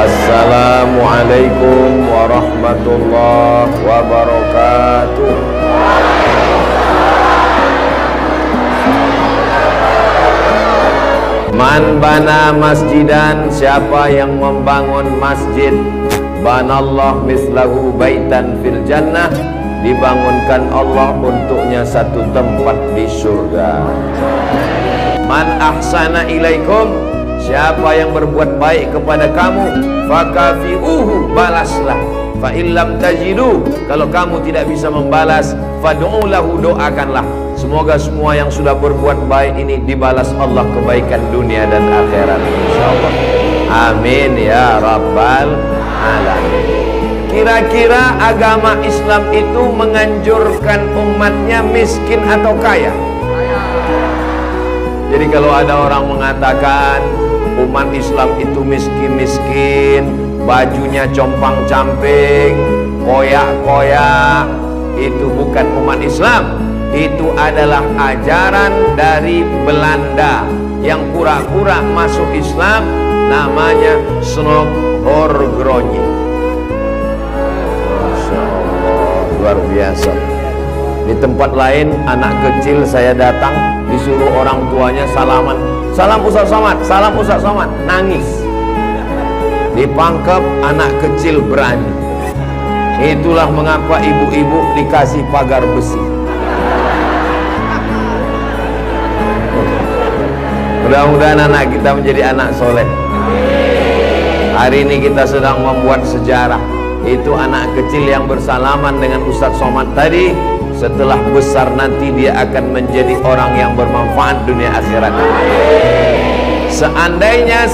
Assalamualaikum warahmatullahi wabarakatuh. Man bana masjidan, siapa yang membangun masjid, banallah mislahu baitan fil jannah, dibangunkan Allah untuknya satu tempat di surga. Man ahsana ilaikum, siapa yang berbuat baik kepada kamu, fakafi'uhu, balaslah. Fa illam tajidu, kalau kamu tidak bisa membalas, fad'u lahu, doakanlah. Semoga semua yang sudah berbuat baik ini dibalas Allah kebaikan dunia dan akhirat, insyaallah. Amin ya rabbal alamin. Kira-kira agama Islam itu menganjurkan umatnya miskin atau kaya? Jadi kalau ada orang mengatakan umat Islam itu miskin-miskin, bajunya compang-camping, koyak-koyak, itu bukan umat Islam. Itu adalah ajaran dari Belanda yang pura-pura masuk Islam, namanya Snokhorgronni. Masya Allah, luar biasa. Di tempat lain anak kecil saya datang, disuruh orang tuanya salaman, salam Ustaz Somad, salam Ustaz Somad, nangis. Dipangkep, anak kecil berani. Itulah mengapa ibu-ibu dikasih pagar besi. Mudah-mudahan anak kita menjadi anak soleh. Hari ini kita sedang membuat sejarah. Itu anak kecil yang bersalaman dengan Ustaz Somad tadi, setelah besar nanti dia akan menjadi orang yang bermanfaat dunia akhirat. Seandainya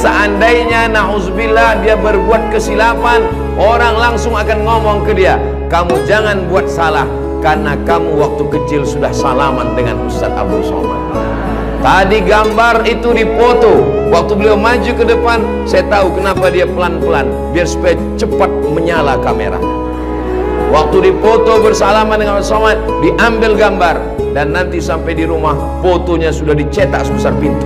na'udzubillah dia berbuat kesilapan, orang langsung akan ngomong ke dia, kamu jangan buat salah, karena kamu waktu kecil sudah salaman dengan Ustaz Abdul Somad. Tadi gambar itu dipoto, waktu beliau maju ke depan, saya tahu kenapa dia pelan-pelan, biar supaya cepat menyala kamera. Waktu dipoto bersalaman dengan Ustaz Somad, diambil gambar, dan nanti sampai di rumah fotonya sudah dicetak sebesar pintu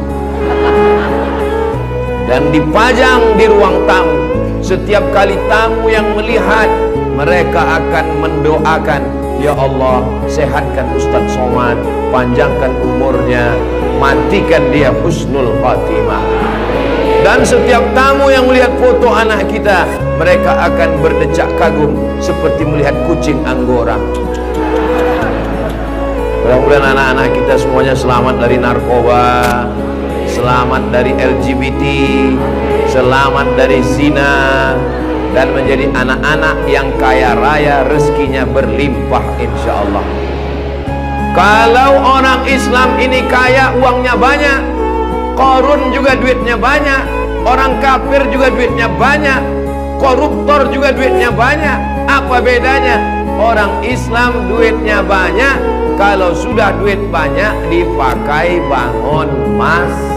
dan dipajang di ruang tamu. Setiap kali tamu yang melihat, mereka akan mendoakan, ya Allah, sehatkan Ustaz Somad, panjangkan umurnya, matikan dia husnul khatimah. Dan setiap tamu yang melihat foto anak kita, mereka akan berdecak kagum seperti melihat kucing Anggora. Mudah-mudahan anak-anak kita semuanya selamat dari narkoba, selamat dari LGBT, selamat dari zina, dan menjadi anak-anak yang kaya raya, rezekinya berlimpah insyaallah. Kalau orang Islam ini kaya, uangnya banyak, Qarun juga duitnya banyak, orang kafir juga duitnya banyak, koruptor juga duitnya banyak. Apa bedanya? Orang Islam duitnya banyak, kalau sudah duit banyak dipakai bangun masjid.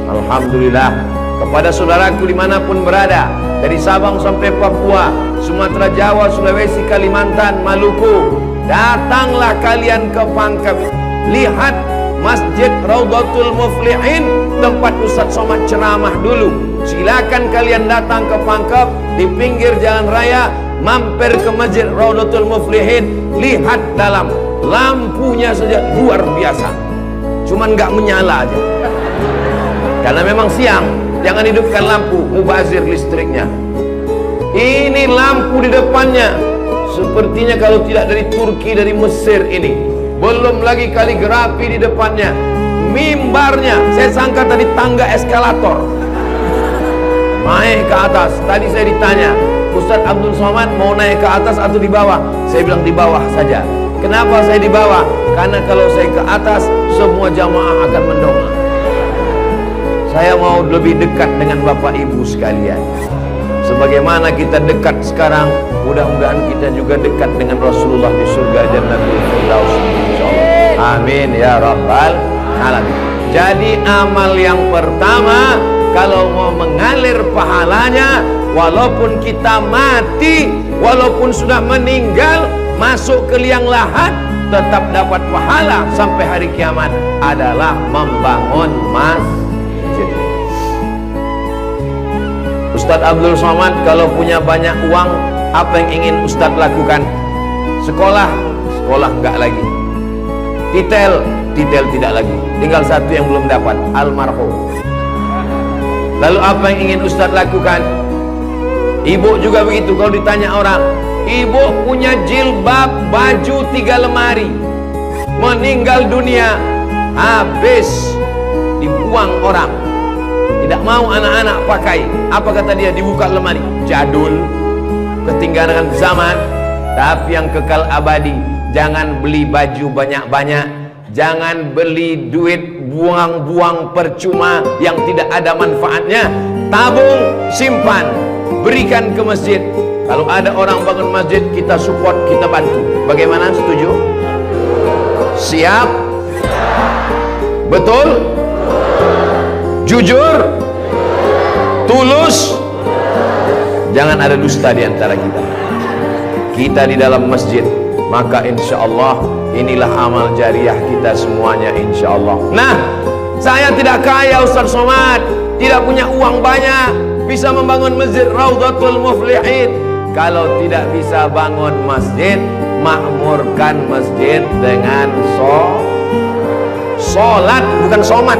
Alhamdulillah, kepada saudaraku dimanapun berada, dari Sabang sampai Papua, Sumatera, Jawa, Sulawesi, Kalimantan, Maluku, datanglah kalian ke Pangkep, lihat Masjid Raudhatul Muflihin, tempat Ustaz Somad ceramah dulu. Silakan kalian datang ke Pangkep, di pinggir jalan raya, mampir ke Masjid Raudhatul Muflihin, lihat dalam, lampunya saja luar biasa, cuman nggak menyala aja, karena memang siang. Jangan hidupkan lampu, mubazir listriknya. Ini lampu di depannya, sepertinya kalau tidak dari Turki, dari Mesir ini. Belum lagi kaligrafi di depannya, mimbarnya, saya sangka tadi tangga eskalator naik ke atas. Tadi saya ditanya, Ustaz Abdul Somad mau naik ke atas atau di bawah? Saya bilang di bawah saja. Kenapa saya di bawah? Karena kalau saya ke atas, semua jamaah akan mendongak. Saya mau lebih dekat dengan Bapak Ibu sekalian. Sebagaimana kita dekat sekarang, mudah-mudahan kita juga dekat dengan Rasulullah di surga Jannatul Firdaus, insyaallah. Amin ya rabbal alamin. Jadi amal yang pertama, kalau mau mengalir pahalanya, walaupun kita mati, walaupun sudah meninggal, masuk ke liang lahat, tetap dapat pahala sampai hari kiamat, adalah membangun masjid. Ustadz Abdul Somad, kalau punya banyak uang, apa yang ingin Ustadz lakukan? Sekolah enggak lagi. Titel tidak lagi. Tinggal satu yang belum dapat, almarhum. Lalu apa yang ingin Ustadz lakukan? Ibu juga begitu. Kalau ditanya orang, ibu punya jilbab, baju 3 lemari, meninggal dunia, habis, dibuang orang, tidak mau anak-anak pakai. Apa kata dia? Dibuka lemari, jadul, ketinggalan zaman. Tapi yang kekal abadi, jangan beli baju banyak-banyak, jangan beli duit buang-buang percuma yang tidak ada manfaatnya. Tabung, simpan, berikan ke masjid. Kalau ada orang bangun masjid, kita support, kita bantu. Bagaimana? Setuju? Siap? Betul? Jujur? Tulus? Jangan ada dusta di antara kita. Kita di dalam masjid, maka insya Allah inilah amal jariah kita semuanya, insya Allah. Nah, saya tidak kaya Ustaz Somad, tidak punya uang banyak, bisa membangun masjid Raudhatul Muflihin. Kalau tidak bisa bangun masjid, makmurkan masjid dengan sholat, bukan somat.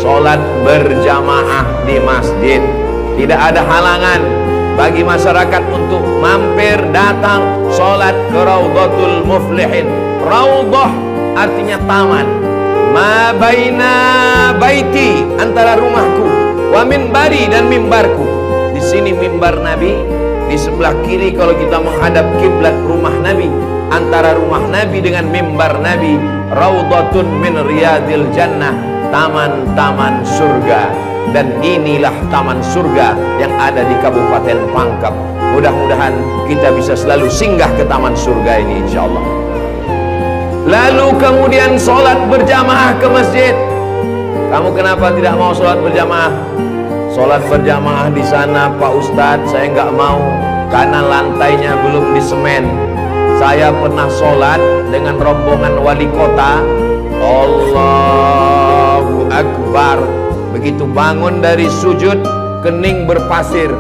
Sholat berjamaah di masjid. Tidak ada halangan bagi masyarakat untuk mampir datang sholat ke Raudhatul Muflihin. Raudhah artinya taman. Ma baina baiti, antara rumahku, wa minbari, dan mimbarku. Di sini mimbar Nabi, di sebelah kiri kalau kita menghadap kiblat rumah Nabi. Antara rumah Nabi dengan mimbar Nabi, Raudhatun min riyadil jannah, taman-taman surga. Dan inilah taman surga yang ada di Kabupaten Pangkep. Mudah-mudahan kita bisa selalu singgah ke taman surga ini, insya Allah. Lalu kemudian sholat berjamaah ke masjid. Kamu kenapa tidak mau sholat berjamaah? Sholat berjamaah di sana, Pak Ustadz, saya nggak mau karena lantainya belum disemen. Saya pernah sholat dengan rombongan wali kota. Allahu Akbar. Begitu bangun dari sujud, kening berpasir,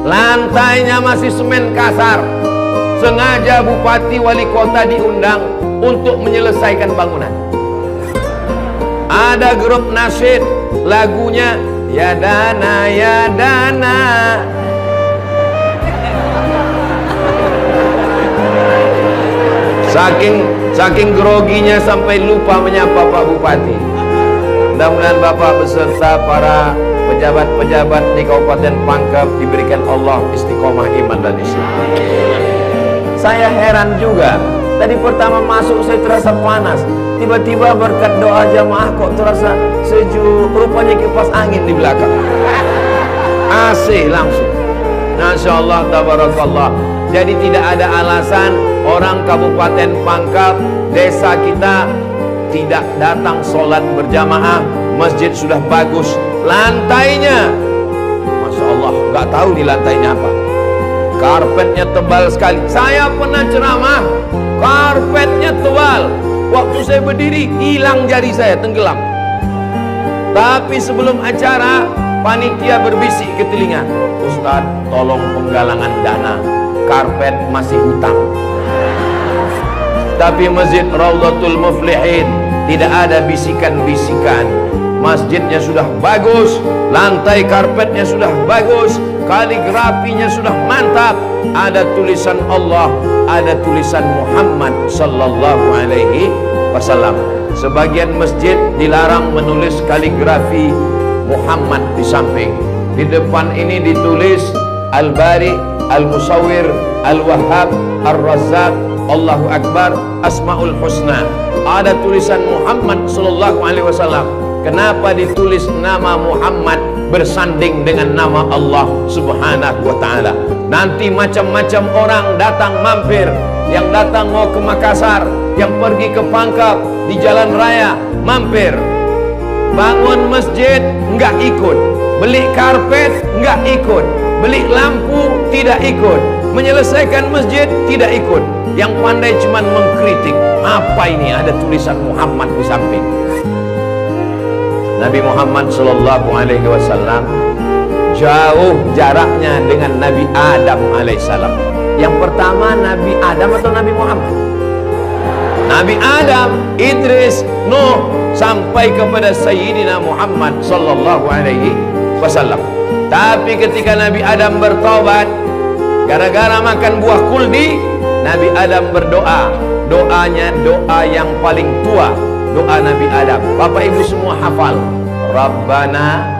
lantainya masih semen kasar. Sengaja bupati wali kota diundang untuk menyelesaikan bangunan. Ada grup nasyid, lagunya ya dana ya dana. Saking groginya sampai lupa menyapa Pak Bupati. Mudah-mudahan Bapak beserta para pejabat-pejabat di Kabupaten Pangkep diberikan Allah istiqomah iman dan Islam. Saya heran juga, tadi pertama masuk saya terasa panas, tiba-tiba berkat doa jamaah kok terasa sejuk, rupanya kipas angin di belakang. AC langsung. Masya Allah, tabarakallah. Jadi tidak ada alasan orang Kabupaten Pangkep, desa kita, tidak datang sholat berjamaah. Masjid sudah bagus, lantainya Masya Allah, nggak tahu di lantainya apa, karpetnya tebal sekali. Saya pernah ceramah, karpetnya tebal, waktu saya berdiri hilang jari saya, tenggelam. Tapi sebelum acara, panitia berbisik ke telinga, Ustadz tolong penggalangan dana, karpet masih hutang. Tapi masjid Raudhatul Muflihin tidak ada bisikan-bisikan. Masjidnya sudah bagus, lantai karpetnya sudah bagus, kaligrafinya sudah mantap, ada tulisan Allah, ada tulisan Muhammad sallallahu alaihi wasallam. Sebagian masjid dilarang menulis kaligrafi Muhammad di samping. Di depan ini ditulis Al-Bari, Al-Musawwir, Al-Wahhab, Ar-Razzaq, Allahu Akbar, Asmaul Husna. Ada tulisan Muhammad sallallahu alaihi wasallam. Kenapa ditulis nama Muhammad bersanding dengan nama Allah subhanahu wa ta'ala? Nanti macam-macam orang datang mampir, yang datang mau ke Makassar, yang pergi ke Pangkep, di jalan raya mampir. Bangun masjid enggak ikut, beli karpet enggak ikut, beli lampu tidak ikut, menyelesaikan masjid tidak ikut. Yang pandai cuman mengkritik. Apa ini ada tulisan Muhammad di samping? Nabi Muhammad sallallahu alaihi wasallam jauh jaraknya dengan Nabi Adam alaihissalam. Yang pertama Nabi Adam atau Nabi Muhammad? Nabi Adam, Idris, Nuh, sampai kepada Sayyidina Muhammad sallallahu alaihi wasallam. Tapi ketika Nabi Adam bertobat gara-gara makan buah kuldi, Nabi Adam berdoa. Doanya doa yang paling tua, doa Nabi Adam. Bapak Ibu semua hafal. Rabbana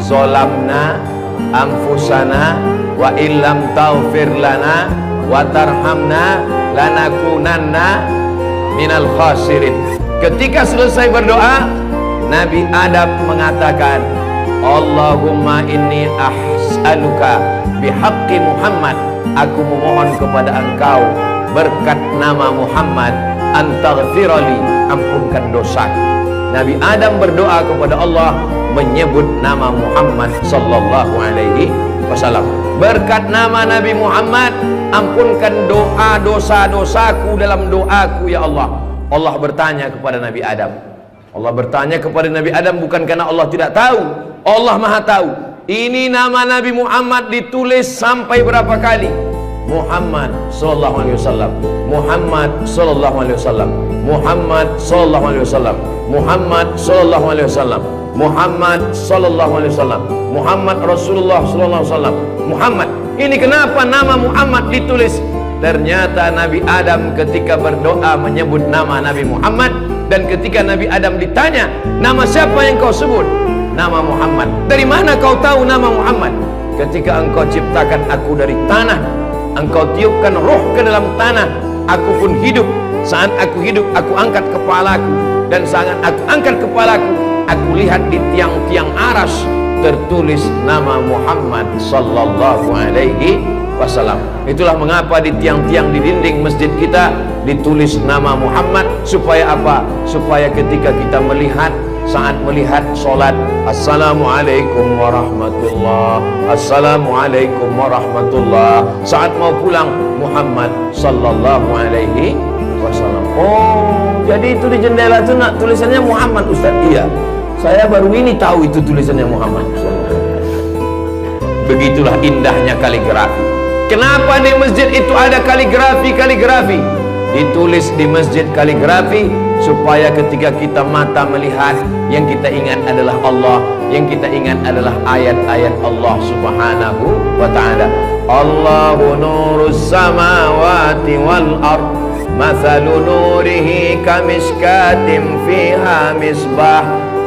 zolamna anfusana wa illam taghfir lana wa tarhamna lanakunanna minal khasirin. Ketika selesai berdoa, Nabi Adam mengatakan, Allahumma inni as'aluka bihaqqi Muhammad, aku memohon kepada engkau berkat nama Muhammad, antaghfirali, ampunkan dosaku. Nabi Adam berdoa kepada Allah menyebut nama Muhammad sallallahu alaihi wasallam. Berkat nama Nabi Muhammad, ampunkan doa dosa-dosaku dalam doaku ya Allah. Allah bertanya kepada Nabi Adam. Allah bertanya kepada Nabi Adam bukan karena Allah tidak tahu. Allah Maha tahu. Ini nama Nabi Muhammad ditulis sampai berapa kali? Muhammad sallallahu alaihi wasallam, Muhammad sallallahu alaihi wasallam, Muhammad sallallahu alaihi wasallam, Muhammad sallallahu alaihi wasallam, Muhammad sallallahu alaihi wasallam, Muhammad Rasulullah sallallahu alaihi wasallam, Muhammad. Ini kenapa nama Muhammad ditulis? Ternyata Nabi Adam ketika berdoa menyebut nama Nabi Muhammad, dan ketika Nabi Adam ditanya, nama siapa yang kau sebut? Nama Muhammad. Dari mana kau tahu nama Muhammad? Ketika engkau ciptakan aku dari tanah, engkau tiupkan roh ke dalam tanah, aku pun hidup. Saat aku hidup, aku angkat kepalaku, dan saat aku angkat kepalaku, aku lihat di tiang-tiang aras tertulis nama Muhammad sallallahu alaihi wasallam. Itulah mengapa di tiang-tiang di dinding masjid kita ditulis nama Muhammad. Supaya apa? Supaya ketika kita melihat, saat melihat solat, assalamualaikum warahmatullah, assalamualaikum warahmatullah. Saat mau pulang, Muhammad sallallahu alaihi wasallam. Oh, jadi itu di jendela itu nak tulisannya Muhammad, Ustaz? Iya, saya baru ini tahu itu tulisannya Muhammad. Begitulah indahnya kaligrafi. Kenapa di masjid itu ada kaligrafi? Ditulis di masjid kaligrafi supaya ketika kita mata melihat, yang kita ingat adalah Allah, yang kita ingat adalah ayat-ayat Allah subhanahu wa ta'ala. Allahu nurus samawati wal ard, mathalu nurihi kamiskatin fiha misbah,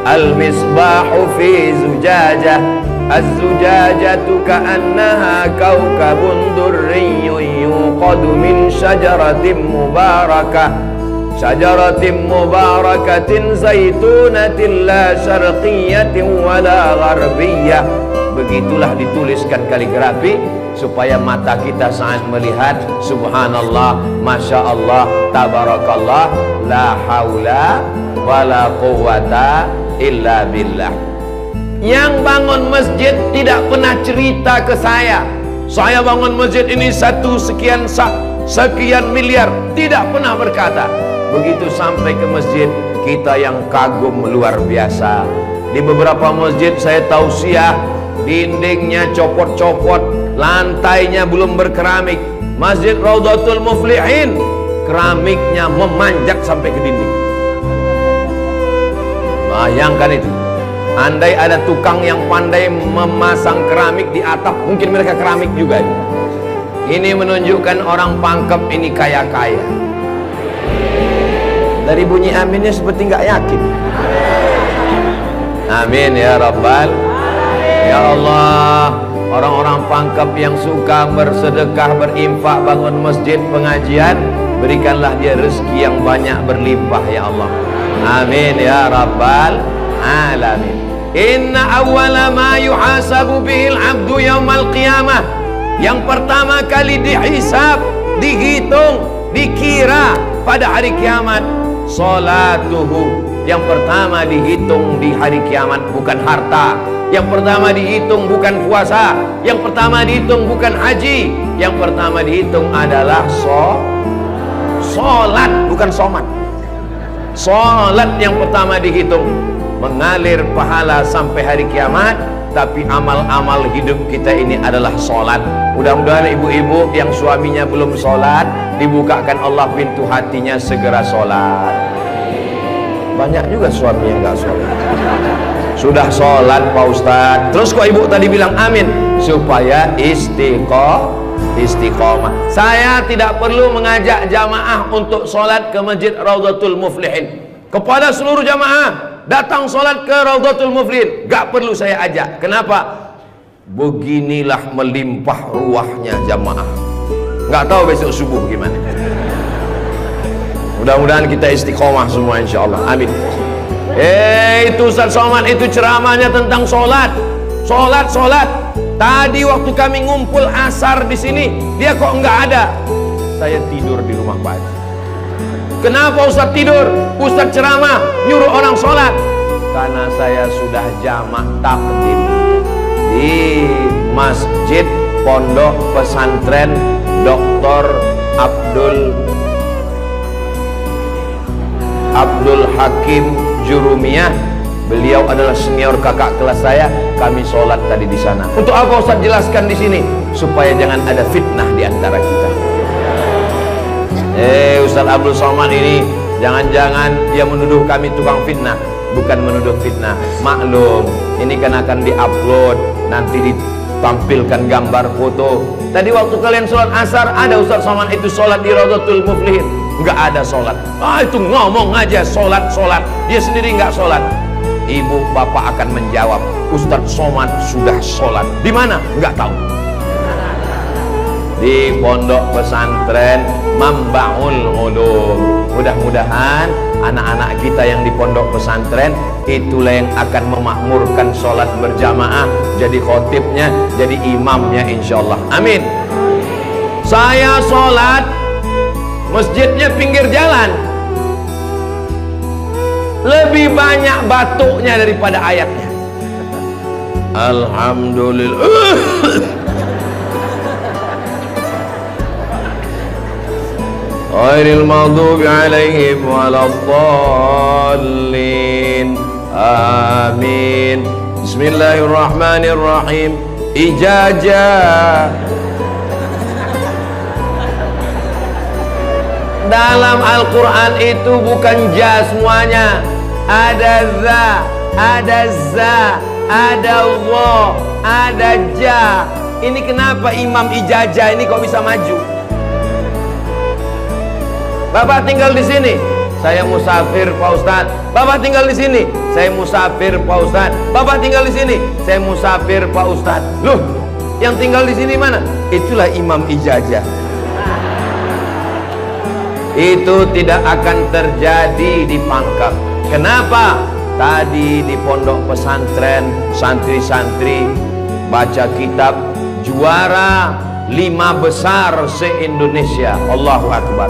al misbahu fi zujajah, az-zujajatu ka'annaha kawkabun durriyyun yuqadu min syajaratin mubarakah, syajaratin mubarakatin zaitunatin la syarqiyatin wala gharbiyah. Begitulah dituliskan kaligrafi supaya mata kita saat melihat, subhanallah, masya Allah, tabarakallah, la haula wala quwata illa billah. Yang bangun masjid tidak pernah cerita ke saya bangun masjid ini sekian miliar, tidak pernah berkata. Begitu sampai ke masjid, kita yang kagum luar biasa. Di beberapa masjid saya tausiah, dindingnya copot-copot, lantainya belum berkeramik. Masjid Raudhatul Muflihin, keramiknya memanjat sampai ke dinding. Bayangkan itu. Andai ada tukang yang pandai memasang keramik di atap, mungkin mereka keramik juga. Ini menunjukkan orang Pangkep ini kaya-kaya. Dari bunyi aminnya seperti nggak yakin. Amin ya Rabbal. Ya Allah, orang-orang Pangkep yang suka bersedekah, berinfak, bangun masjid, pengajian, berikanlah dia rezeki yang banyak berlimpah ya Allah. Amin ya Rabbal alamin. Inna awwala ma yuhasabu bihil abdu yaumal qiyamah, yang pertama kali dihisab, dihitung, dikira pada hari kiamat, salatuhu. Yang pertama dihitung di hari kiamat bukan harta, yang pertama dihitung bukan puasa, yang pertama dihitung bukan haji, yang pertama dihitung adalah solat, bukan somat. Solat yang pertama dihitung. mengalir pahala sampai hari kiamat, tapi amal-amal hidup kita ini adalah sholat. Mudah-mudahan ibu-ibu yang suaminya belum sholat, dibukakan Allah pintu hatinya, segera sholat. Banyak juga suami yang nggak sholat. Sudah sholat Pak Ustadz, terus kok ibu tadi bilang amin? Supaya istiqomah. Saya tidak perlu mengajak jamaah untuk sholat ke Masjid Raudhatul Muflihin. Kepada seluruh jamaah, datang sholat ke Raudhatul Muflihin, gak perlu saya ajak. Kenapa? Beginilah melimpah ruahnya jamaah. Gak tahu besok subuh gimana. Mudah-mudahan kita istiqomah semua insyaallah. Amin. Itu Ustaz Somad itu ceramahnya tentang sholat. Sholat. Tadi waktu kami ngumpul asar di sini, dia kok nggak ada. Saya tidur di rumah Pak Haji. Kenapa Ustaz tidur? Ustaz ceramah nyuruh orang sholat. Karena saya sudah jamak takdim di Masjid Pondok Pesantren Dr. Abdul Hakim Jurumiyah. Beliau adalah senior kakak kelas saya. Kami sholat tadi di sana. Untuk apa Ustaz jelaskan di sini? Supaya jangan ada fitnah di antara kita. Ustaz Abdul Somad ini jangan-jangan dia menuduh kami tukang fitnah. Bukan menuduh fitnah. Maklum, ini kan akan diupload, nanti ditampilkan gambar foto. Tadi waktu kalian sholat asar, ada Ustaz Somad itu sholat di Raudhatul Muflihin. Nggak ada sholat. Itu ngomong aja sholat. Dia sendiri nggak sholat. Ibu bapak akan menjawab, Ustadz Somad sudah sholat. Di mana? Nggak tahu. Di Pondok Pesantren Mambaul Ulum. Mudah-mudahan anak-anak kita yang di pondok pesantren itulah yang akan memakmurkan sholat berjamaah, jadi khotibnya, jadi imamnya insyaallah. Amin. Saya sholat, masjidnya pinggir jalan, lebih banyak batuknya daripada ayatnya. Alhamdulillah. Ghairil maghdubi alaihim waladdallin. Amin. Bismillahirrahmanirrahim. Ijazah. Dalam Al-Quran itu bukan ja semuanya. Ada za, ada za, ada wa, ada ja. Ini kenapa Imam Ijazah ini kok bisa maju? Bapak tinggal di sini, saya musafir Pak Ustadz. Bapak tinggal di sini, saya musafir Pak Ustadz. Bapak tinggal di sini, saya musafir Pak Ustadz. Loh, yang tinggal di sini mana? Itulah Imam Ijazah. Itu tidak akan terjadi di Pangkal. Kenapa? Tadi di pondok pesantren santri-santri baca kitab juara 5 besar se-Indonesia. Allahu Akbar.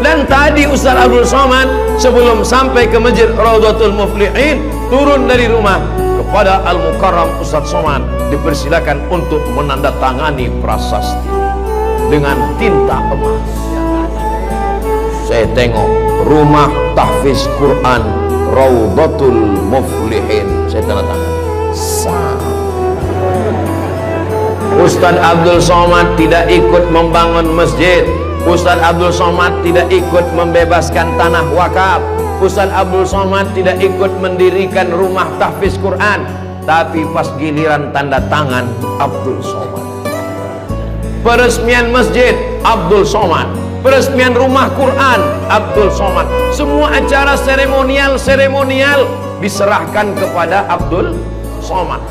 Dan tadi Ustaz Abdul Somad sebelum sampai ke Masjid Raudhatul Muflihin, turun dari rumah kepada Al-Mukarram Ustaz Somad dipersilakan untuk menandatangani prasasti dengan tinta emas. Saya tengok rumah tahfiz Quran Raudhatul Muflihin, saya tanda tangan. Ustaz Abdul Somad tidak ikut membangun masjid. Ustaz Abdul Somad tidak ikut membebaskan tanah wakaf. Ustaz Abdul Somad tidak ikut mendirikan rumah tahfiz Quran. Tapi pas giliran tanda tangan, Abdul Somad. Peresmian masjid, Abdul Somad. Peresmian rumah Quran, Abdul Somad. Semua acara seremonial diserahkan kepada Abdul Somad.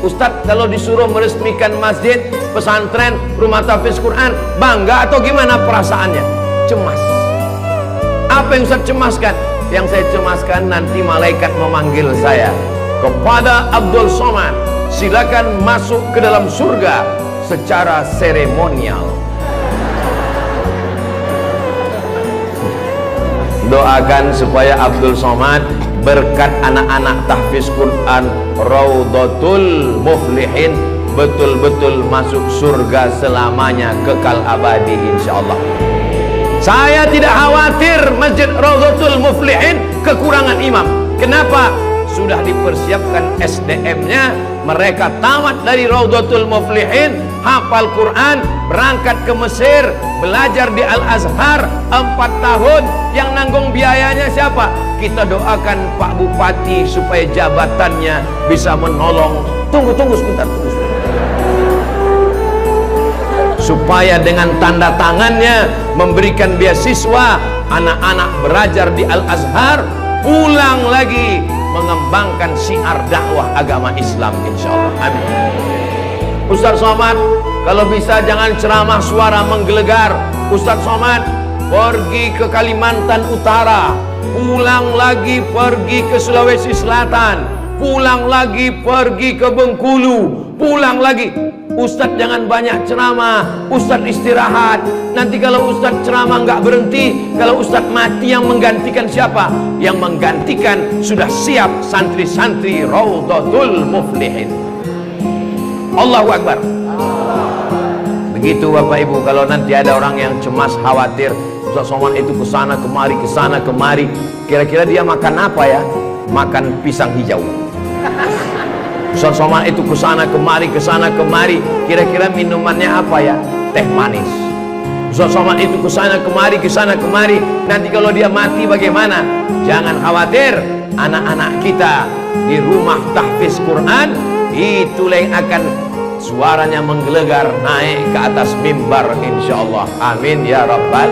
Ustadz kalau disuruh meresmikan masjid, pesantren, rumah tahfiz Quran, bangga atau gimana perasaannya? Cemas. Apa yang Ustadz cemaskan? Yang saya cemaskan nanti malaikat memanggil saya. Kepada Abdul Somad, silakan masuk ke dalam surga secara seremonial. Doakan supaya Abdul Somad berkat anak-anak tahfiz Quran Raudhatul Muflihin betul-betul masuk surga selamanya, kekal abadi insyaallah. Saya tidak khawatir Masjid Raudhatul Muflihin kekurangan imam. Kenapa? Sudah dipersiapkan SDM-nya. Mereka tamat dari Raudhatul Muflihin, hafal Quran, berangkat ke Mesir, belajar di Al-Azhar 4 tahun. Yang nanggung biayanya siapa? Kita doakan Pak Bupati supaya jabatannya bisa menolong. Tunggu sebentar. Supaya dengan tanda tangannya memberikan beasiswa, anak-anak belajar di Al-Azhar, pulang lagi mengembangkan syiar dakwah agama Islam, insyaallah. Amin. Ustaz Somad, kalau bisa jangan ceramah suara menggelegar. Ustaz Somad pergi ke Kalimantan Utara, pulang lagi pergi ke Sulawesi Selatan, pulang lagi pergi ke Bengkulu, pulang lagi. Ustadz jangan banyak ceramah, Ustadz istirahat. Nanti kalau Ustadz ceramah nggak berhenti, kalau Ustadz mati yang menggantikan siapa? Yang menggantikan sudah siap santri-santri Raudhatul Muflihin. Allahu Akbar. Begitu Bapak Ibu, kalau nanti ada orang yang cemas, khawatir, Ustadz Somad itu kesana kemari, kira-kira dia makan apa ya? Makan pisang hijau. Ustadz Somad itu kesana kemari, kira-kira minumannya apa ya? Teh manis. Ustadz Somad itu kesana kemari, nanti kalau dia mati bagaimana? Jangan khawatir, anak-anak kita di rumah tahfiz Quran, itulah yang akan suaranya menggelegar naik ke atas mimbar, insyaallah. Amin ya rabbal.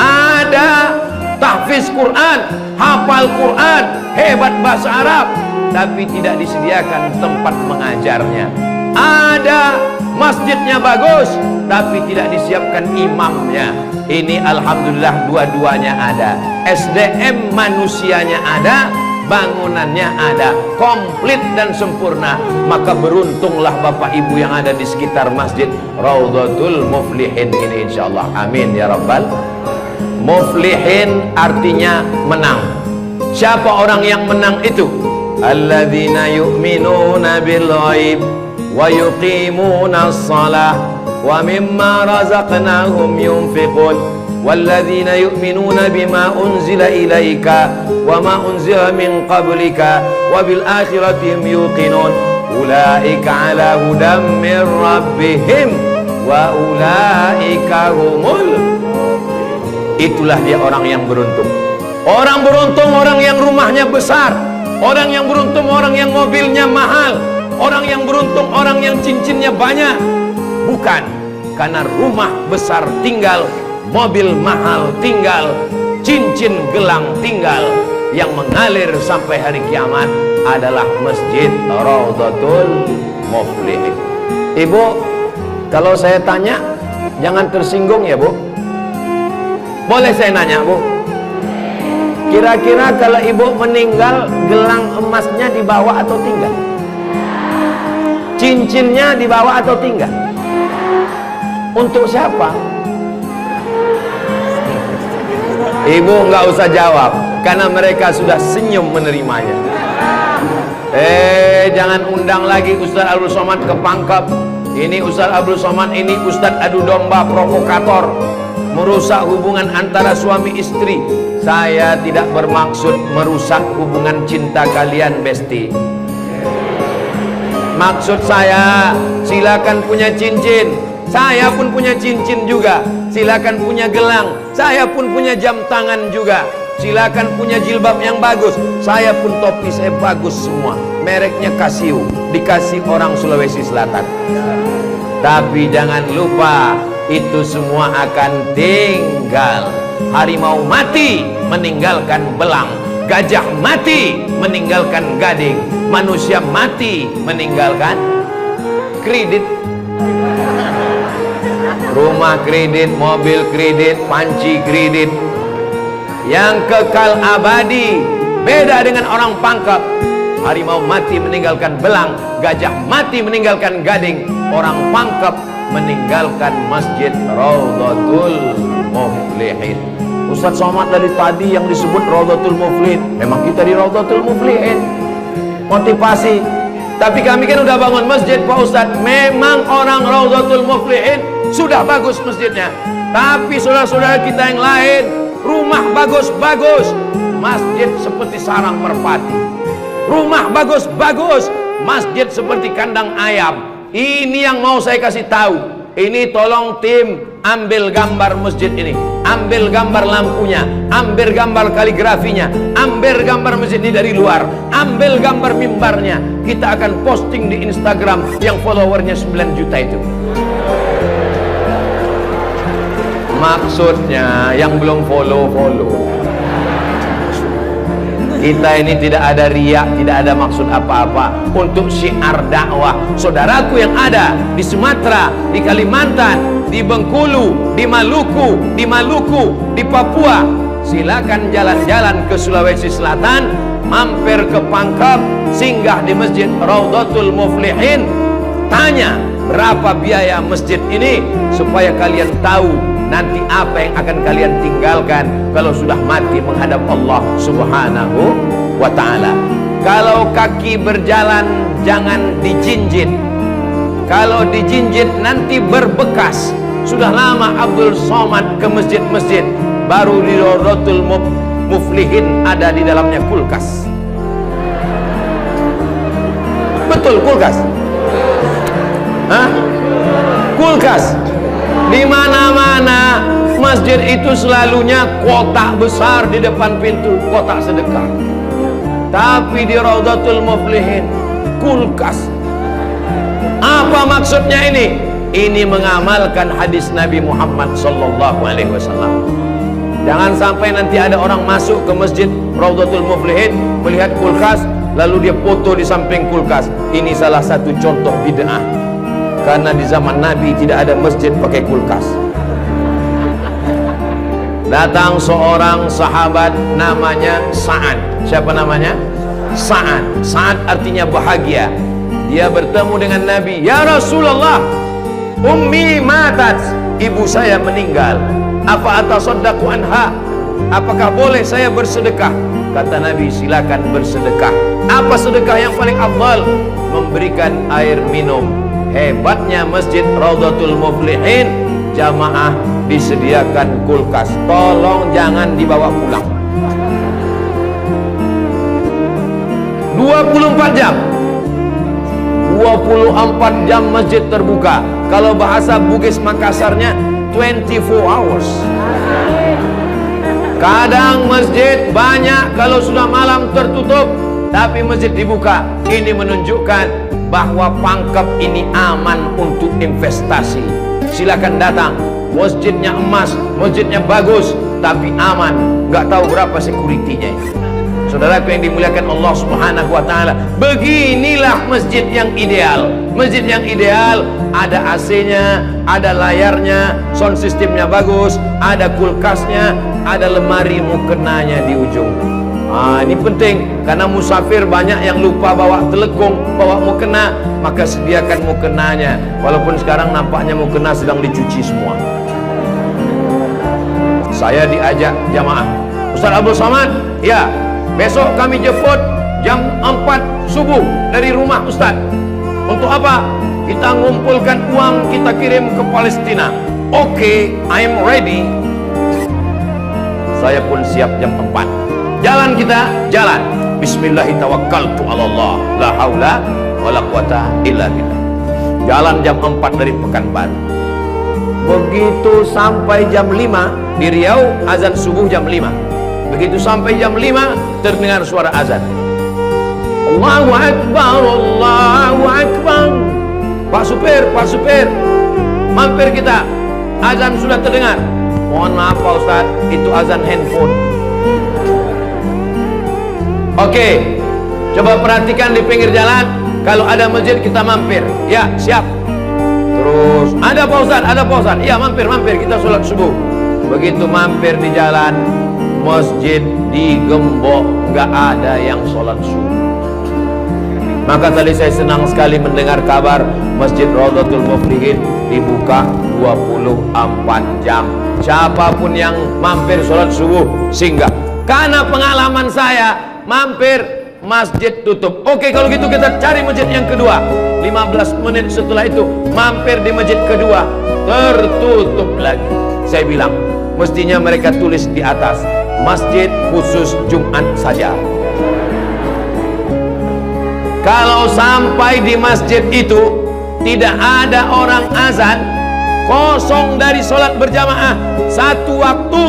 Ada tahfiz Quran, hafal Quran, hebat bahasa Arab, tapi tidak disediakan tempat mengajarnya. Ada masjidnya bagus, tapi tidak disiapkan imamnya. Ini alhamdulillah dua-duanya ada. SDM manusianya ada, bangunannya ada, komplit dan sempurna. Maka beruntunglah Bapak Ibu yang ada di sekitar masjid Raudhatul Muflihin ini, insyaallah. Amin ya rabbal. Muflihin artinya menang. Siapa orang yang menang itu? Alladzina yu'minuna bil ghaib wa yuqimuna as-salah wa mimma razaqnahum yunfiqun walladzina yu'minuna bima unzila ilaika wa ma unzila min qablika wa bil akhirati hum yuqinun ulaika ala hudam min rabbihim wa ulaika humul. Itulah dia orang yang beruntung. Orang beruntung orang yang rumahnya besar, orang yang beruntung orang yang mobilnya mahal, orang yang beruntung orang yang cincinnya banyak. Bukan karena rumah besar tinggal, mobil mahal tinggal, cincin gelang tinggal. Yang mengalir sampai hari kiamat adalah Masjid Raudhatul Muflihin. Ibu, kalau saya tanya jangan tersinggung ya Bu. Boleh saya nanya Bu? Kira-kira kalau ibu meninggal, gelang emasnya dibawa atau tinggal? Cincinnya dibawa atau tinggal? Untuk siapa? Ibu nggak usah jawab, karena mereka sudah senyum menerimanya. Jangan undang lagi Ustaz Abdul Somad ke Pangkep. Ini Ustaz Abdul Somad, ini Ustaz adu domba, provokator, merusak hubungan antara suami istri. Saya tidak bermaksud merusak hubungan cinta kalian, Besti. Maksud saya, silakan punya cincin, saya pun punya cincin juga. Silakan punya gelang, saya pun punya jam tangan juga. Silakan punya jilbab yang bagus, saya pun topi saya bagus semua. Mereknya Casio, dikasih orang Sulawesi Selatan. Tapi jangan lupa, itu semua akan tinggal. Harimau mati meninggalkan belang, gajah mati meninggalkan gading, manusia mati meninggalkan kredit. Rumah kredit, mobil kredit, panci kredit. Yang kekal abadi beda dengan orang Pangkep. Harimau mati meninggalkan belang, gajah mati meninggalkan gading. Orang Pangkep meninggalkan Masjid Raudhatul Muflihin. Ustaz Somad dari tadi yang disebut Raudhatul Muflihin, memang kita di Raudhatul Muflihin. Motivasi. Tapi kami kan udah bangun masjid Pak Ustaz. Memang orang Raudhatul Muflihin sudah bagus masjidnya. Tapi saudara-saudara kita yang lain, rumah bagus-bagus, masjid seperti sarang merpati. Rumah bagus-bagus, masjid seperti kandang ayam. Ini yang mau saya kasih tahu. Ini tolong tim ambil gambar masjid ini, ambil gambar lampunya, ambil gambar kaligrafinya, ambil gambar masjid ini dari luar, ambil gambar mimbarnya. Kita akan posting di Instagram yang followernya 9 juta itu. Maksudnya yang belum follow. Kita ini tidak ada riak, tidak ada maksud apa-apa, untuk syiar dakwah. Saudaraku yang ada di Sumatera, di Kalimantan, di Bengkulu, di Maluku, di Papua, silakan jalan-jalan ke Sulawesi Selatan, mampir ke Pangkep, singgah di Masjid Raudhatul Muflihin, tanya berapa biaya masjid ini, supaya kalian tahu nanti apa yang akan kalian tinggalkan kalau sudah mati menghadap Allah Subhanahu wa ta'ala. Kalau kaki berjalan jangan dijinjit. Kalau dijinjit nanti berbekas. Sudah lama Abdul Somad ke masjid-masjid, baru di Raudhatul Muflihin ada di dalamnya kulkas. Betul, kulkas. Hah? Kulkas. Di mana-mana masjid itu selalunya kotak besar di depan pintu, kotak sedekah. Tapi di Raudhatul Muflihin kulkas. Apa maksudnya ini? Ini mengamalkan hadis Nabi Muhammad sallallahu alaihi wasallam. Jangan sampai nanti ada orang masuk ke masjid Raudhatul Muflihin melihat kulkas, lalu dia foto di samping kulkas. Ini salah satu contoh bid'ah. Karena di zaman Nabi tidak ada masjid pakai kulkas. Datang seorang sahabat namanya Sa'ad. Siapa namanya? Sa'ad. Sa'ad artinya bahagia. Dia bertemu dengan Nabi. Ya Rasulullah, ummi matat, ibu saya meninggal. Apa atasaddaqu anha? Apakah boleh saya bersedekah? Kata Nabi, silakan bersedekah. Apa sedekah yang paling afdal? Memberikan air minum. Hebatnya Masjid Raudhatul Muflihin, jamaah disediakan kulkas. Tolong jangan dibawa pulang. 24 jam 24 jam masjid terbuka. Kalau bahasa Bugis Makassarnya 24 hours. Kadang masjid banyak, kalau sudah malam tertutup, tapi masjid dibuka. Ini menunjukkan bahwa Pangkep ini aman untuk investasi. Silakan datang. Masjidnya emas, masjidnya bagus, tapi aman. Nggak tahu berapa security-nya itu. Saudaraku yang dimuliakan Allah Subhanahu wa ta'ala, beginilah masjid yang ideal. Masjid yang ideal, ada AC-nya, ada layarnya, sound systemnya bagus, ada kulkasnya, ada lemari mukenanya di ujung. Ini penting, karena musafir banyak yang lupa bawa telekung, bawa mukena, maka sediakan mukenanya. Walaupun sekarang nampaknya mukena sedang dicuci semua. Saya diajak jamaah, Ustaz Abdul Somad, ya, besok kami jemput jam 4 subuh dari rumah Ustaz. Untuk apa? Kita ngumpulkan uang, kita kirim ke Palestina. Oke, I'm ready. Saya pun siap jam 4. Jalan kita, jalan. Bismillahirrahmanirrahim. La haula wala quwata illa billah. Jalan jam 4 dari Pekanbaru. Begitu sampai jam 5 di Riau, azan subuh jam 5. Begitu sampai jam 5 terdengar suara azan. Allahu Akbar, Allahu Akbar. Pak supir, mampir kita. Azan sudah terdengar. Mohon maaf Pak Ustaz, itu azan handphone. Oke, coba perhatikan di pinggir jalan. Kalau ada masjid kita mampir. Ya, siap. Terus, ada Pak Ustaz, ada Pak Ustaz. Iya, mampir, kita sholat subuh. Begitu mampir di jalan, masjid digembok, nggak ada yang sholat subuh. Maka tadi saya senang sekali mendengar kabar Masjid Raudhatul Muflihin dibuka 24 jam. Siapapun yang mampir sholat subuh singgah. Karena pengalaman saya, mampir masjid tutup. Oke, kalau gitu kita cari masjid yang kedua. 15 menit setelah itu mampir di masjid kedua, tertutup lagi. Saya bilang, mestinya mereka tulis di atas, masjid khusus Jumat saja. Kalau sampai di masjid itu tidak ada orang azan, kosong dari sholat berjamaah satu waktu,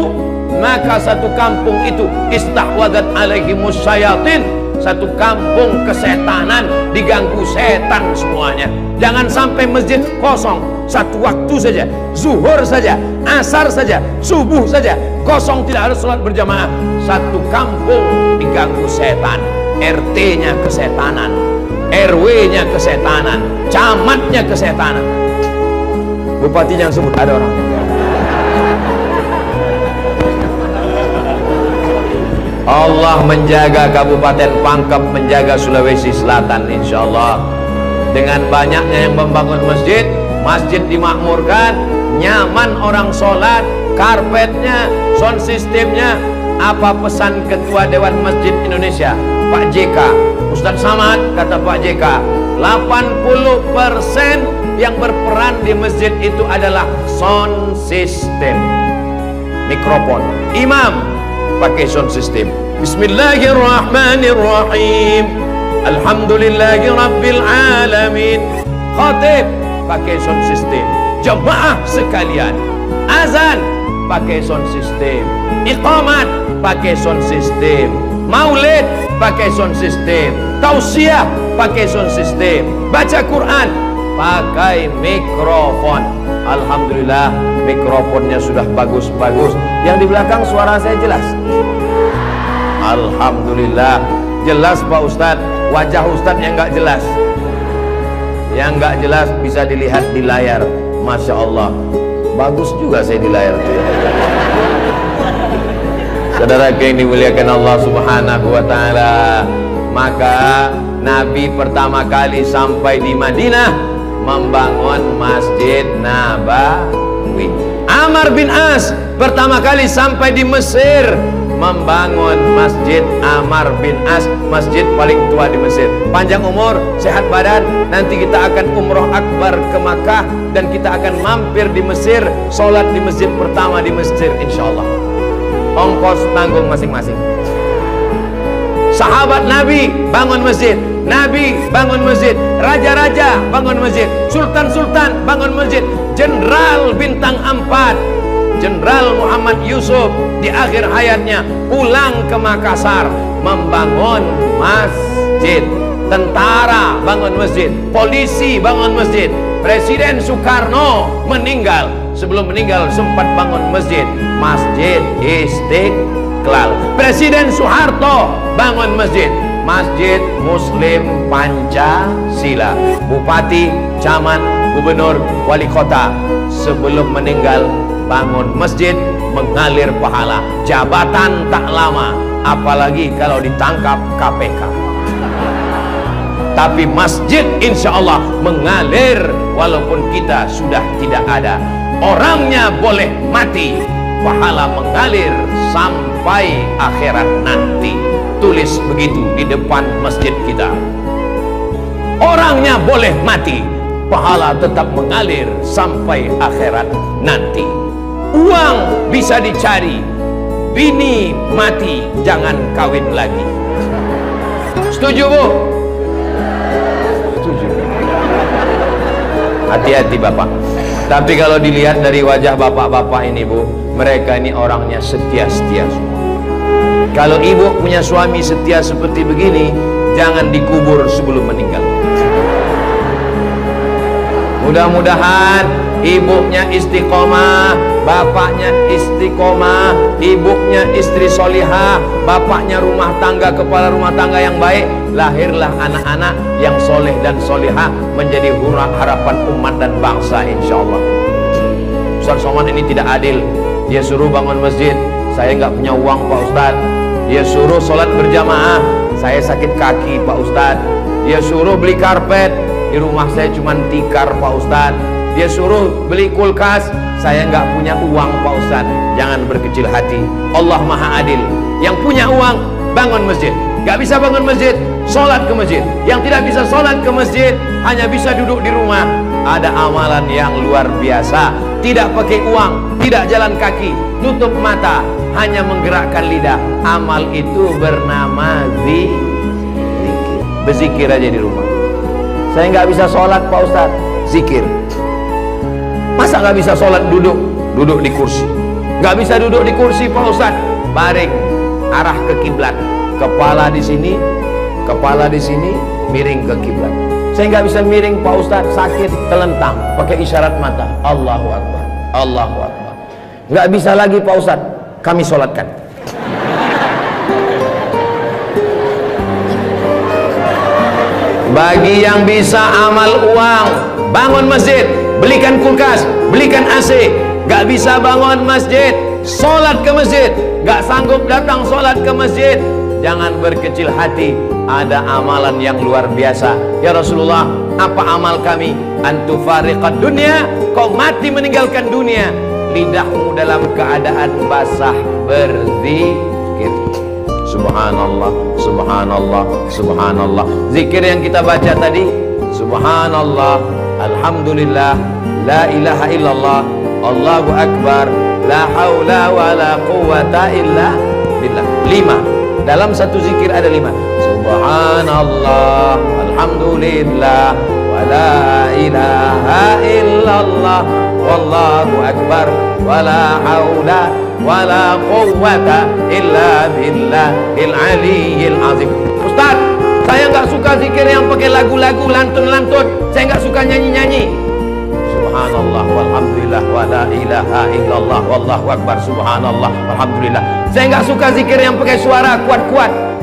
maka satu kampung itu istahwadat alaihimus syayatin, satu kampung kesetanan, diganggu setan semuanya. Jangan sampai masjid kosong satu waktu saja, zuhur saja, asar saja, subuh saja kosong, tidak ada sholat berjamaah, satu kampung diganggu setan. RT-nya kesetanan, RW-nya kesetanan, camatnya kesetanan. Bupati jangan sebut, ada orang. Allah menjaga Kabupaten Pangkep, menjaga Sulawesi Selatan, insya Allah. Dengan banyaknya yang membangun masjid, masjid dimakmurkan, nyaman orang sholat, karpetnya, sound systemnya. Apa pesan Ketua Dewan Masjid Indonesia, Pak JK, Ustadz Samad, kata Pak JK, 80% yang berperan di masjid itu adalah sound system, mikrofon. Imam pakai sound system, Bismillahirrahmanirrahim, Alhamdulillahi Rabbil Alamin. Khatib pakai sound system. Jemaah sekalian, azan pakai sound system, iqamat pakai sound system, maulid pakai sound system, tausiah pakai sound system, baca Quran pakai mikrofon. Alhamdulillah mikrofonnya sudah bagus-bagus. Yang di belakang suara saya jelas? Alhamdulillah jelas Pak Ustadz. Wajah Ustadz yang nggak jelas, yang nggak jelas bisa dilihat di layar. Masya Allah, bagus juga saya di layar itu ya. Saudara yang dimuliakan Allah Subhanahu wa Ta'ala, maka Nabi pertama kali sampai di Madinah membangun Masjid Nabawi. Amr bin As pertama kali sampai di Mesir membangun Masjid Amr bin As, masjid paling tua di Mesir. Panjang umur, sehat badan, nanti kita akan umroh akbar ke Makkah dan kita akan mampir di Mesir, sholat di masjid pertama di Mesir insyaallah. Ongkos tanggung masing-masing. Sahabat Nabi bangun masjid, Nabi bangun masjid, raja-raja bangun masjid, sultan-sultan bangun masjid, jenderal bintang 4 Jenderal Muhammad Yusuf di akhir hayatnya pulang ke Makassar membangun masjid. Tentara bangun masjid, polisi bangun masjid. Presiden Soekarno meninggal, sebelum meninggal sempat bangun masjid, Masjid Istiqlal. Presiden Soeharto bangun masjid, Masjid Muslim Pancasila. Bupati, camat, gubernur, wali kota sebelum meninggal bangun masjid, mengalir pahala. Jabatan tak lama, apalagi kalau ditangkap KPK. Tapi masjid insya Allah mengalir walaupun kita sudah tidak ada. Orangnya boleh mati, pahala mengalir sampai akhirat nanti. Tulis begitu di depan masjid kita. Orangnya boleh mati, pahala tetap mengalir sampai akhirat nanti. Uang bisa dicari, bini mati jangan kawin lagi. Setuju Bu? Setuju. Hati-hati Bapak. Tapi kalau dilihat dari wajah bapak-bapak ini Bu, mereka ini orangnya setia-setia semua. Kalau ibu punya suami setia seperti begini, jangan dikubur sebelum meninggal. Mudah-mudahan ibunya istiqomah, bapaknya istiqomah, ibunya istri solihah, bapaknya rumah tangga, kepala rumah tangga yang baik. Lahirlah anak-anak yang soleh dan solihah, menjadi harapan umat dan bangsa insyaallah. Ustaz Somad ini tidak adil. Dia suruh bangun masjid, saya nggak punya uang Pak Ustaz. Dia suruh sholat berjamaah, saya sakit kaki Pak Ustaz. Dia suruh beli karpet, di rumah saya cuma tikar Pak Ustaz. Dia suruh beli kulkas, saya nggak punya uang Pak Ustaz. Jangan berkecil hati, Allah Maha Adil. Yang punya uang bangun masjid, nggak bisa bangun masjid, sholat ke masjid. Yang tidak bisa sholat ke masjid, hanya bisa duduk di rumah. Ada amalan yang luar biasa, tidak pakai uang, tidak jalan kaki, tutup mata, hanya menggerakkan lidah. Amal itu bernama zikir. Berzikir aja di rumah. Saya nggak bisa sholat Pak Ustadz, zikir. Masa nggak bisa sholat duduk di kursi? Nggak bisa duduk di kursi Pak Ustadz, baring, arah ke kiblat, kepala di sini, miring ke kiblat. Saya nggak bisa miring Pak Ustadz, sakit, telentang, pakai isyarat mata, Allahu Akbar, Allahu Akbar. Nggak bisa lagi Pak Ustadz, kami sholatkan. Bagi yang bisa amal uang, bangun masjid, belikan kulkas, belikan AC. Gak bisa bangun masjid, sholat ke masjid. Gak sanggup datang sholat ke masjid, jangan berkecil hati. Ada amalan yang luar biasa. Ya Rasulullah, apa amal kami? Antufariqad dunia, kau mati meninggalkan dunia, lidahmu dalam keadaan basah berzikir. Subhanallah, subhanallah, subhanallah. Zikir yang kita baca tadi, subhanallah, alhamdulillah, la ilaha illallah, Allahu akbar, la haula wa la quwata illa billah. 5. Dalam satu zikir ada 5. Subhanallah, alhamdulillah, wa la ilaha illallah, wallahu akbar, wa la haula wala quwwata illa billahil aliyyil azim. Ustaz, saya nggak suka zikir yang pakai lagu-lagu lantun-lantun. Saya nggak suka nyanyi-nyanyi. Subhanallah walhamdulillah wala ilaha illallah wallahu akbar, subhanallah walhamdulillah. Saya nggak suka zikir yang pakai suara kuat-kuat.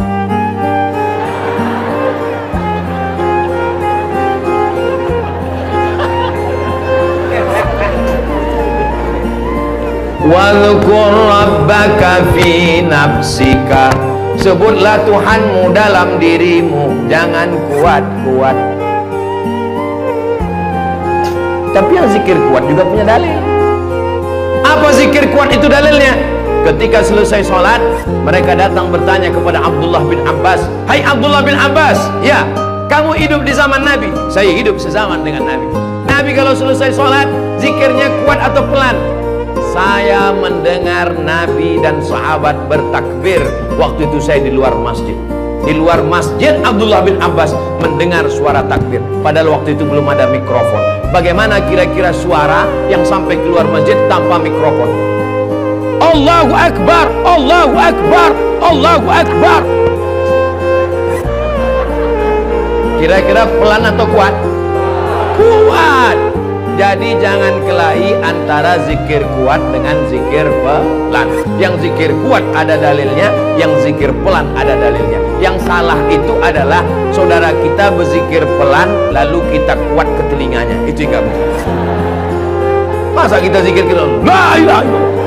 Wadhkur rabbaka fi nafsika, sebutlah Tuhanmu dalam dirimu, jangan kuat-kuat. Tapi yang zikir kuat juga punya dalil. Apa zikir kuat itu dalilnya? Ketika selesai sholat, mereka datang bertanya kepada Abdullah bin Abbas, "Hai Abdullah bin Abbas, ya, kamu hidup di zaman Nabi?" "Saya hidup sezaman dengan Nabi." "Nabi kalau selesai sholat, zikirnya kuat atau pelan?" "Saya mendengar Nabi dan sahabat bertakbir waktu itu saya di luar masjid." Di luar masjid Abdullah bin Abbas mendengar suara takbir, padahal waktu itu belum ada mikrofon. Bagaimana kira-kira suara yang sampai keluar masjid tanpa mikrofon? Allahu Akbar, Allahu Akbar, Allahu Akbar. Kira-kira pelan atau kuat? Kuat. Jadi jangan kelahi antara zikir kuat dengan zikir pelan. Yang zikir kuat ada dalilnya, yang zikir pelan ada dalilnya. Yang salah itu adalah saudara kita berzikir pelan lalu kita kuat ke telinganya. Itu yang gak betul. Masa kita zikir kita la ilaha illallah.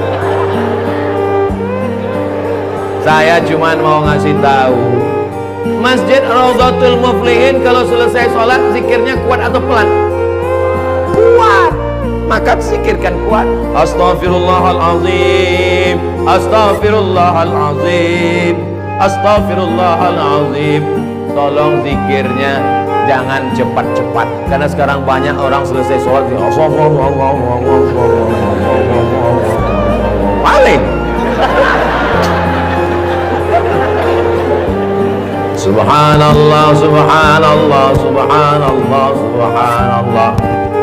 Saya cuman mau ngasih tahu, Masjid Raudhatul Muflihin kalau selesai sholat zikirnya kuat atau pelan? Kuat. Maka zikirkan kuat. Astaghfirullahalazim, astaghfirullahalazim, astaghfirullahalazim. Tolong zikirnya jangan cepat-cepat, karena sekarang banyak orang selesai sholat paling subhanallah, subhanallah, subhanallah, subhanallah.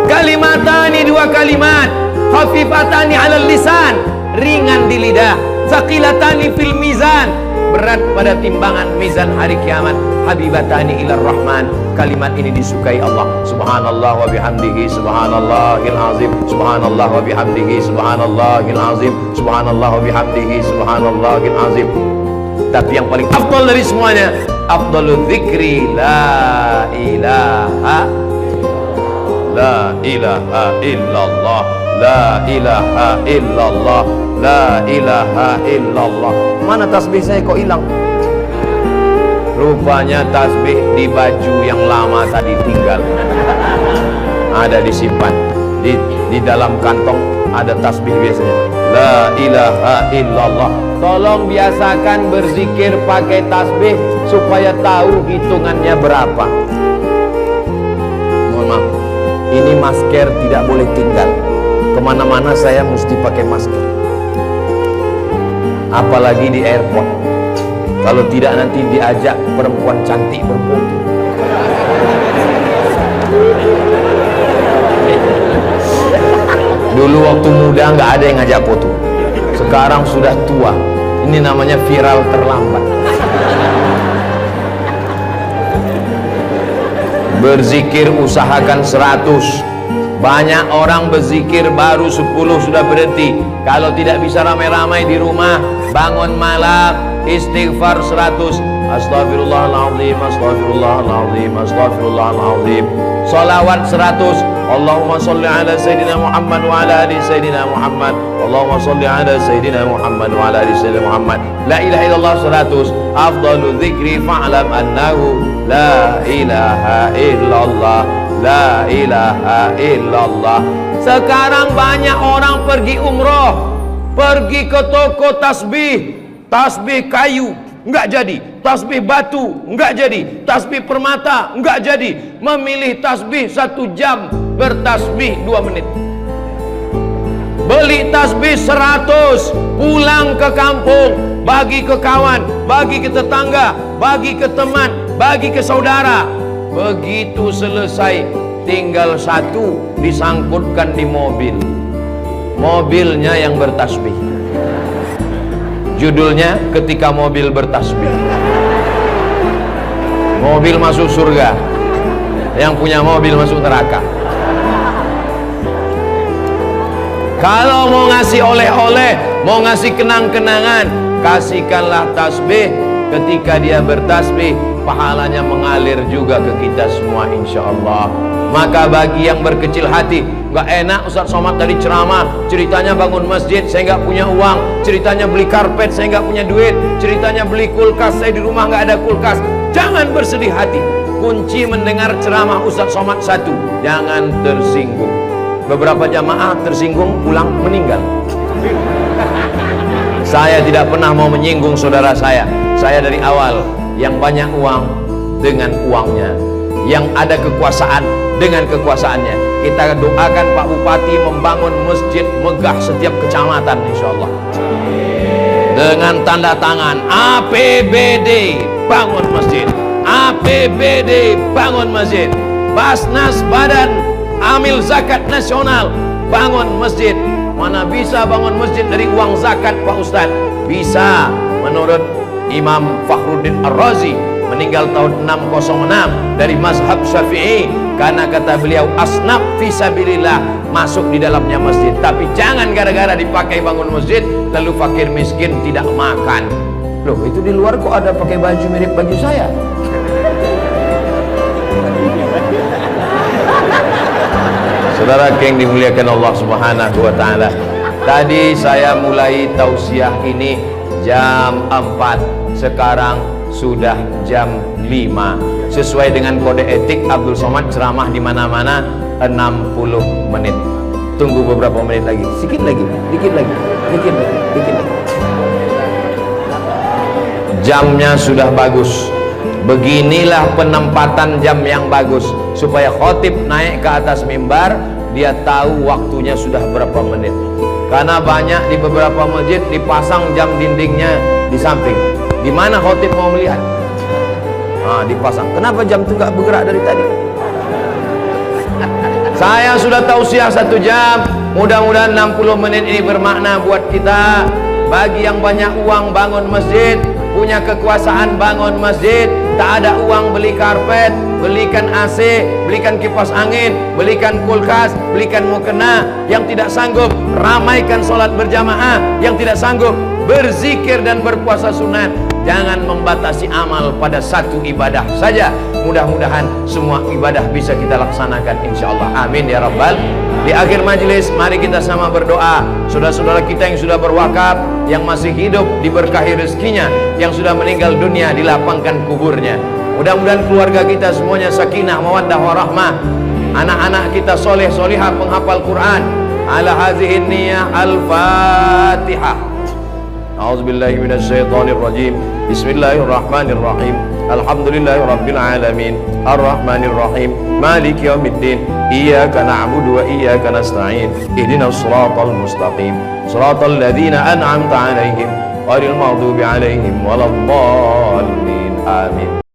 Kalimatani, 2 kalimat, khafifatani 'alal lisan, ringan di lidah, tsaqilatani fil mizan, berat pada timbangan mizan hari kiamat, habibatani ilar rahman. Kalimat ini disukai Allah. Subhanallah wa bihamdihi subhanallahil azim, subhanallah wa bihamdihi subhanallahil azim, subhanallah wa bihamdihi subhanallahil azim. Tapi yang paling afdal dari semuanya, afdalul dzikri la ilaha la ilaha illallah, la ilaha illallah, la ilaha illallah. Mana tasbih saya kok hilang? Rupanya tasbih di baju yang lama tadi tinggal. Ada disimpan di dalam kantong, ada tasbih biasanya. La ilaha illallah. Tolong biasakan berzikir pakai tasbih supaya tahu hitungannya berapa. Mohon maaf, ini masker tidak boleh tinggal. Kemana-mana saya mesti pakai masker. apalagi di airport. Kalau tidak nanti diajak perempuan cantik berfoto. Dulu waktu muda nggak ada yang ngajak foto, sekarang sudah tua, ini namanya viral terlambat. Berzikir usahakan 100. Banyak orang berzikir baru 10 sudah berhenti. Kalau tidak bisa ramai-ramai di rumah, bangun malam istighfar 100. Astagfirullahaladzim, astagfirullahaladzim, astagfirullahaladzim. Salawat 100. Allahumma salli ala Sayyidina Muhammad wa ala ali Sayyidina Muhammad. Allahumma salli ala Sayyidina Muhammad wa ala ali Sayyidina Muhammad. La ilaha illallah 100. Afdalu dzikri fa'lam annahu la ilaha illallah. La ilaha illallah. Sekarang banyak orang pergi umroh, pergi ke toko tasbih, tasbih kayu enggak jadi, tasbih batu enggak jadi, tasbih permata enggak jadi, memilih tasbih 1 jam, bertasbih 2 menit. Beli tasbih 100, pulang ke kampung, bagi ke kawan, bagi ke tetangga, bagi ke teman, bagi ke saudara. Begitu selesai, tinggal 1 disangkutkan di mobil, mobilnya yang bertasbih. Judulnya ketika mobil bertasbih. Mobil masuk surga, yang punya mobil masuk neraka. Kalau mau ngasih oleh-oleh, mau ngasih kenang-kenangan, kasihkanlah tasbih. Ketika dia bertasbih, pahalanya mengalir juga ke kita semua insyaallah. Maka bagi yang berkecil hati, nggak enak Ustaz Somad tadi ceramah, ceritanya bangun masjid, saya nggak punya uang, ceritanya beli karpet, saya nggak punya duit, ceritanya beli kulkas, saya di rumah nggak ada kulkas. Jangan bersedih hati. Kunci mendengar ceramah Ustaz Somad 1, jangan tersinggung. Beberapa jamaah tersinggung, pulang meninggal. Saya tidak pernah mau menyinggung saudara saya. Saya dari awal, yang banyak uang dengan uangnya, yang ada kekuasaan dengan kekuasaannya. Kita doakan Pak Bupati membangun masjid megah setiap kecamatan insyaallah. Dengan tanda tangan APBD bangun masjid, APBD bangun masjid, Basnas Badan Amil Zakat Nasional bangun masjid. Mana bisa bangun masjid dari uang zakat Pak Ustadz? Bisa. Menurut Imam Fakhruddin Ar-Razi, meninggal tahun 606, dari mazhab Syafi'i, karena kata beliau asnaf fisabilillah, masuk di dalamnya masjid. Tapi jangan gara-gara dipakai bangun masjid lalu fakir miskin tidak makan. Loh, itu di luar kok ada pakai baju mirip baju saya? Saudara yang dimuliakan Allah Subhanahu wa taala, tadi saya mulai tausiah ini jam 4, sekarang sudah jam 5. Sesuai dengan kode etik Abdul Somad ceramah di mana-mana 60 menit. Tunggu beberapa menit lagi, sedikit lagi, dikit lagi, dikit lagi, dikit lagi. Jamnya sudah bagus. Beginilah penempatan jam yang bagus, supaya khotib naik ke atas mimbar, dia tahu waktunya sudah berapa menit. Karena banyak di beberapa masjid dipasang jam dindingnya di samping. Di mana khotib mau melihat? Nah, dipasang. Kenapa jam itu nggak bergerak dari tadi? Saya sudah tausiah 1 jam. Mudah-mudahan 60 menit ini bermakna buat kita. Bagi yang banyak uang bangun masjid, punya kekuasaan bangun masjid, tak ada uang beli karpet, belikan AC, belikan kipas angin, belikan kulkas, belikan mukena. Yang tidak sanggup, ramaikan sholat berjamaah. Yang tidak sanggup, berzikir dan berpuasa sunat. Jangan membatasi amal pada 1 ibadah saja. Mudah-mudahan semua ibadah bisa kita laksanakan insyaallah. Amin ya rabbal. Di akhir majelis, mari kita sama berdoa. Saudara-saudara kita yang sudah berwakaf, yang masih hidup diberkahi rezekinya, yang sudah meninggal dunia dilapangkan kuburnya. Mudah-mudahan keluarga kita semuanya sakinah, mawaddah, warahmah. Anak-anak kita soleh, solihah, penghafal Quran. Ala hazihin niyah al-Fatihah. A'udzubillahi minasyaitonirrajim. Bismillahirrahmanirrahim. Alhamdulillahi rabbil alamin. Ar-Rahmanirrahim. Maliki yaumiddin. Iyyaka na'budu wa iyyaka nasta'in. Ihdinas siratal mustaqim. Siratal ladzina an'amta 'alaihim ghairil maghdubi alaihim waladdallin. Amin.